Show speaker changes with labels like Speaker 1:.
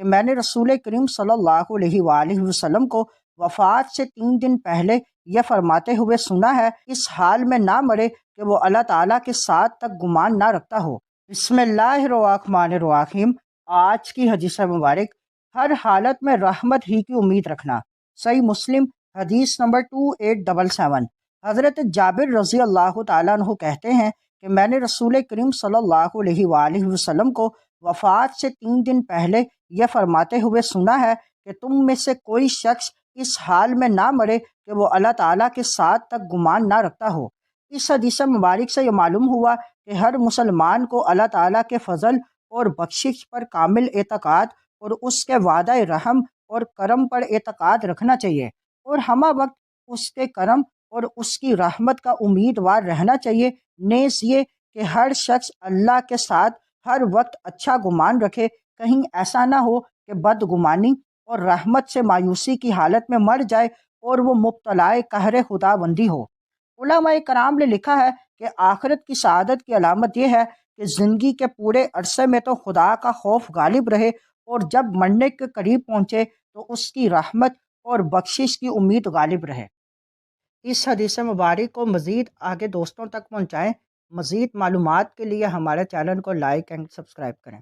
Speaker 1: کہ میں نے رسول کریم صلی اللہ علیہ وآلہ وسلم کو وفات سے 3 دن پہلے یہ فرماتے ہوئے سنا ہے، اس حال میں نہ مرے کہ وہ اللہ تعالیٰ کے ساتھ تک گمان نہ رکھتا ہو۔ بسم اللہ الرحمن الرحیم۔ آج کی حدیث مبارک، ہر حالت میں رحمت ہی کی امید رکھنا۔ صحیح مسلم حدیث نمبر 2877۔ حضرت جابر رضی اللہ تعالیٰ عنہ کہتے ہیں کہ میں نے رسول کریم صلی اللہ علیہ وآلہ وسلم کو وفات سے 3 دن پہلے یہ فرماتے ہوئے سنا ہے کہ تم میں سے کوئی شخص اس حال میں نہ مرے کہ وہ اللہ تعالیٰ کے ساتھ تک گمان نہ رکھتا ہو۔ اس حدیث مبارک سے یہ معلوم ہوا کہ ہر مسلمان کو اللہ تعالیٰ کے فضل اور بخشش پر کامل اعتقاد اور اس کے وعدہ رحم اور کرم پر اعتقاد رکھنا چاہیے، اور ہمہ وقت اس کے کرم اور اس کی رحمت کا امیدوار رہنا چاہیے۔ نیز یہ کہ ہر شخص اللہ کے ساتھ ہر وقت اچھا گمان رکھے، کہیں ایسا نہ ہو کہ بدگمانی اور رحمت سے مایوسی کی حالت میں مر جائے اور وہ مبتلا قہر خدا بندی ہو۔ علماء کرام نے لکھا ہے کہ آخرت کی سعادت کی علامت یہ ہے کہ زندگی کے پورے عرصے میں تو خدا کا خوف غالب رہے، اور جب مرنے کے قریب پہنچے تو اس کی رحمت اور بخشش کی امید غالب رہے۔ اس حدیث مبارک کو مزید آگے دوستوں تک پہنچائیں۔ مزید معلومات کے لیے ہمارے چینل کو لائک اینڈ سبسکرائب کریں۔